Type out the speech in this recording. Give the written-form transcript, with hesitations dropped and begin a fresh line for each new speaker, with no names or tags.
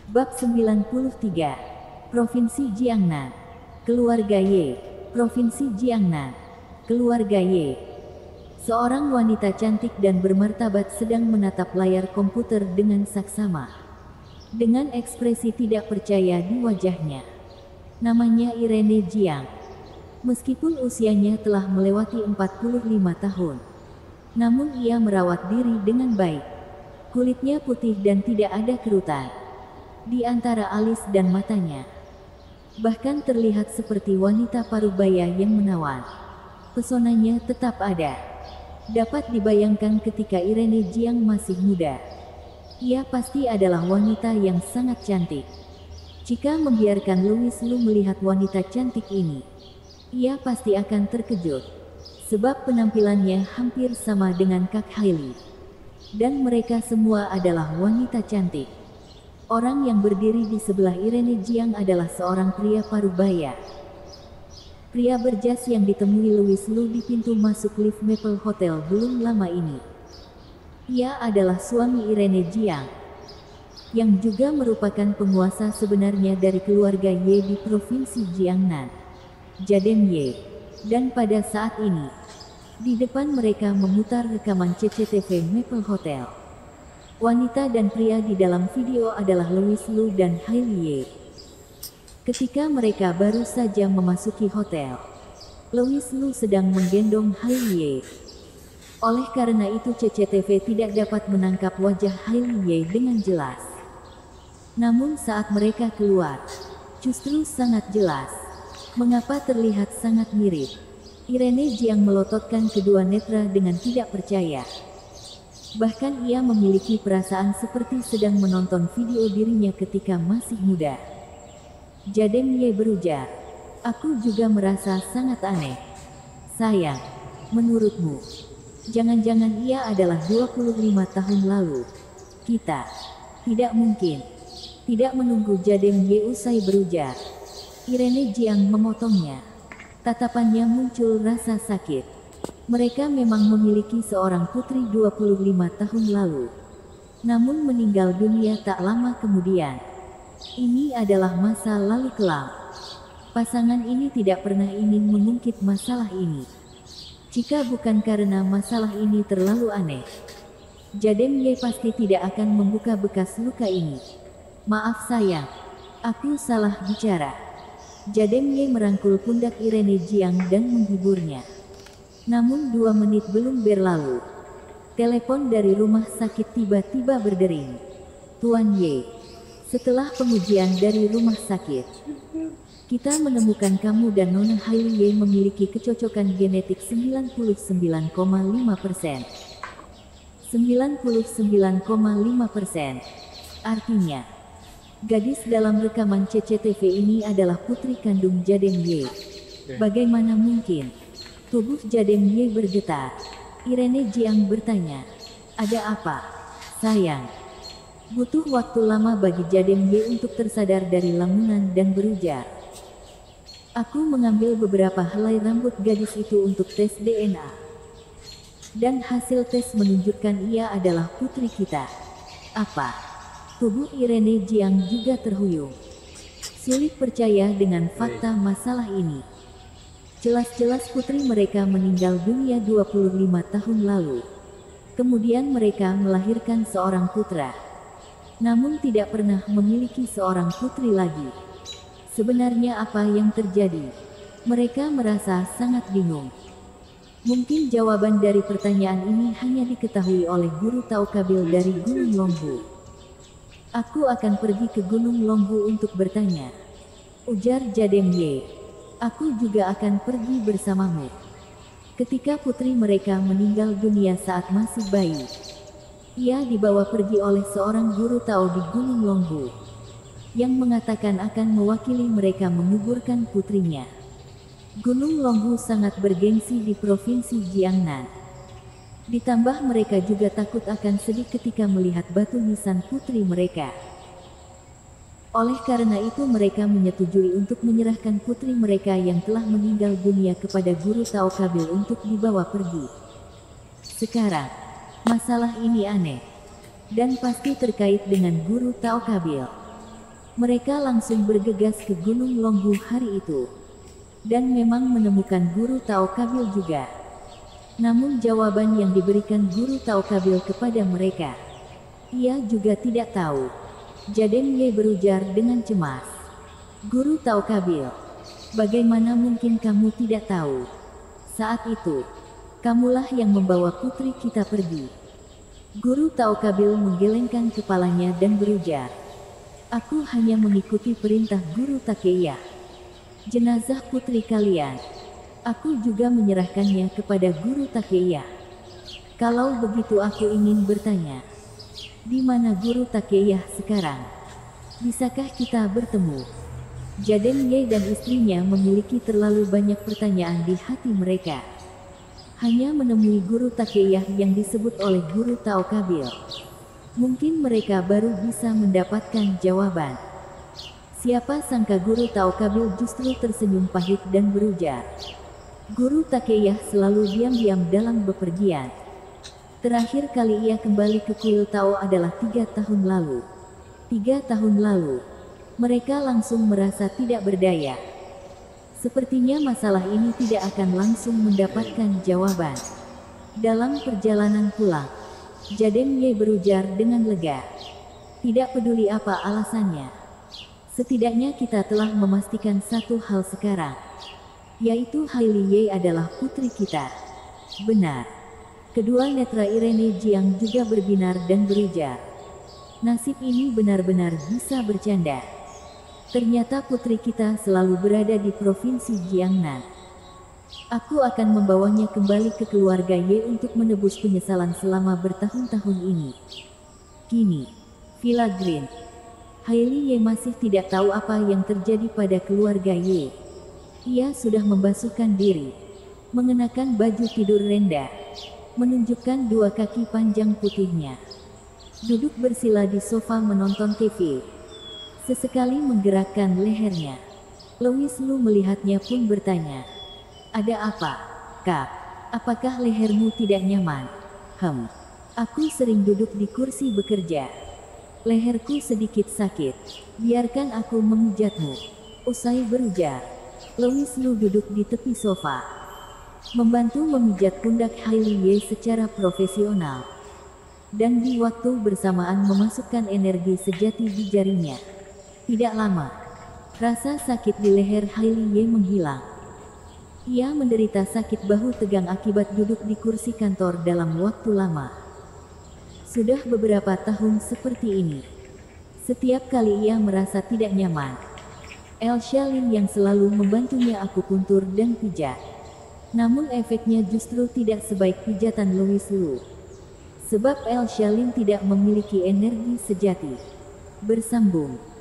Bab 93. Provinsi Jiangnan. Keluarga Ye. Provinsi Jiangnan. Keluarga Ye. Seorang wanita cantik dan bermartabat sedang menatap layar komputer dengan saksama. Dengan ekspresi tidak percaya di wajahnya. Namanya Irene Jiang. Meskipun usianya telah melewati 45 tahun. Namun ia merawat diri dengan baik. Kulitnya putih dan tidak ada kerutan di antara alis dan matanya. Bahkan terlihat seperti wanita parubaya yang menawan. Pesonanya tetap ada. Dapat dibayangkan ketika Irene Jiang masih muda. Ia pasti adalah wanita yang sangat cantik. Jika membiarkan Louis Lu melihat wanita cantik ini, ia pasti akan terkejut. Sebab penampilannya hampir sama dengan Kak Hailey. Dan mereka semua adalah wanita cantik. Orang yang berdiri di sebelah Irene Jiang adalah seorang pria parubaya. Pria berjas yang ditemui Louis Lu di pintu masuk lift Maple Hotel belum lama ini. Ia adalah suami Irene Jiang, yang juga merupakan penguasa sebenarnya dari keluarga Ye di Provinsi Jiangnan, Jadem Ye. Dan pada saat ini, di depan mereka memutar rekaman CCTV Maple Hotel. Wanita dan pria di dalam video adalah Louis Lu dan Hailey Ye. Ketika mereka baru saja memasuki hotel, Louis Lu sedang menggendong Hailey Ye. Oleh karena itu CCTV tidak dapat menangkap wajah Hailey Ye dengan jelas. Namun saat mereka keluar, justru sangat jelas. Mengapa terlihat sangat mirip? Irene Jiang melototkan kedua netra dengan tidak percaya. Bahkan ia memiliki perasaan seperti sedang menonton video dirinya ketika masih muda. Jadem Ye berujar, "Aku juga merasa sangat aneh. Sayang, menurutmu, jangan-jangan ia adalah 25 tahun lalu? Kita tidak mungkin." Tidak menunggu Jadem Ye usai berujar, Irene Jiang memotongnya. Tatapannya muncul rasa sakit. Mereka memang memiliki seorang putri 25 tahun lalu. Namun meninggal dunia tak lama kemudian. Ini adalah masa lalu kelam. Pasangan ini tidak pernah ingin mengungkit masalah ini. Jika bukan karena masalah ini terlalu aneh, Jadem Ye pasti tidak akan membuka bekas luka ini. "Maaf sayang, aku salah bicara." Jadem Ye merangkul pundak Irene Jiang dan menghiburnya. Namun 2 menit belum berlalu, telepon dari rumah sakit tiba-tiba berdering. "Tuan Ye, setelah pengujian dari rumah sakit, kita menemukan kamu dan Nona Hailey Ye memiliki kecocokan genetik 99,5%. 99,5%. Artinya, gadis dalam rekaman CCTV ini adalah putri kandung Jadem Ye. Bagaimana mungkin?" Tubuh Jadem Ye bergetar. Irene Jiang bertanya, "Ada apa, sayang?" Butuh waktu lama bagi Jadem Ye untuk tersadar dari lamunan dan berujar, "Aku mengambil beberapa helai rambut gadis itu untuk tes DNA. Dan hasil tes menunjukkan ia adalah putri kita." "Apa?" Tubuh Irene Jiang juga terhuyung. Sulit percaya dengan fakta masalah ini. Jelas-jelas putri mereka meninggal dunia 25 tahun lalu. Kemudian mereka melahirkan seorang putra. Namun tidak pernah memiliki seorang putri lagi. Sebenarnya apa yang terjadi? Mereka merasa sangat bingung. Mungkin jawaban dari pertanyaan ini hanya diketahui oleh guru Tao Kabil dari Gunung Longhu. "Aku akan pergi ke Gunung Longhu untuk bertanya," ujar Jadem Ye. "Aku juga akan pergi bersamamu." Ketika putri mereka meninggal dunia saat masih bayi, ia dibawa pergi oleh seorang guru Tao di Gunung Longhu, yang mengatakan akan mewakili mereka menguburkan putrinya. Gunung Longhu sangat bergengsi di Provinsi Jiangnan. Ditambah mereka juga takut akan sedih ketika melihat batu nisan putri mereka. Oleh karena itu mereka menyetujui untuk menyerahkan putri mereka yang telah meninggal dunia kepada guru Tao Kabil untuk dibawa pergi. Sekarang, masalah ini aneh. Dan pasti terkait dengan guru Tao Kabil. Mereka langsung bergegas ke Gunung Longbu hari itu. Dan memang menemukan Guru Tao Kabil juga. Namun jawaban yang diberikan Guru Tao Kabil kepada mereka, ia juga tidak tahu. Jaden Ye berujar dengan cemas. Guru Tao Kabil, bagaimana mungkin kamu tidak tahu? Saat itu, kamulah yang membawa putri kita pergi. Guru Tao Kabil menggelengkan kepalanya dan berujar. Aku hanya mengikuti perintah Guru Takeya. Jenazah putri kalian, aku juga menyerahkannya kepada Guru Takeya. Kalau begitu aku ingin bertanya, di mana Guru Takeya sekarang? Bisakah kita bertemu? Jaden Ye dan istrinya memiliki terlalu banyak pertanyaan di hati mereka. Hanya menemui Guru Takeya yang disebut oleh Guru Tao Kabil. Mungkin mereka baru bisa mendapatkan jawaban. Siapa sangka Guru Tao Kabil justru tersenyum pahit dan berujar. Guru Takeya selalu diam-diam dalam bepergian. Terakhir kali ia kembali ke kuil Tao adalah 3 tahun lalu. 3 tahun lalu, mereka langsung merasa tidak berdaya. Sepertinya masalah ini tidak akan langsung mendapatkan jawaban. Dalam perjalanan pulang, Jaden Ye berujar dengan lega. Tidak peduli apa alasannya. Setidaknya kita telah memastikan satu hal sekarang, yaitu Hailey Ye adalah putri kita. Benar. Kedua netra Irene Jiang juga berbinar dan berujar. Nasib ini benar-benar bisa bercanda. Ternyata putri kita selalu berada di provinsi Jiangnan. Aku akan membawanya kembali ke keluarga Ye untuk menebus penyesalan selama bertahun-tahun ini. Kini, Villa Green. Hailey Ye masih tidak tahu apa yang terjadi pada keluarga Ye. Ia sudah membasuhkan diri, mengenakan baju tidur rendah, menunjukkan 2 kaki panjang putihnya. Duduk bersila di sofa menonton TV. Sesekali menggerakkan lehernya. Louis Lu melihatnya pun bertanya, "Ada apa, Kak? Apakah lehermu tidak nyaman?" Aku sering duduk di kursi bekerja. Leherku sedikit sakit. Biarkan aku memijatmu." Usai berujar, Louis Lu duduk di tepi sofa, membantu memijat pundak Hailey Ye secara profesional. Dan di waktu bersamaan memasukkan energi sejati di jarinya. Tidak lama, rasa sakit di leher Hailey Ye menghilang. Ia menderita sakit bahu tegang akibat duduk di kursi kantor dalam waktu lama. Sudah beberapa tahun seperti ini. Setiap kali ia merasa tidak nyaman, Elsa Lin yang selalu membantunya akupuntur dan pijat. Namun efeknya justru tidak sebaik pijatan Louis Lu. Sebab Elsa Lin tidak memiliki energi sejati. Bersambung.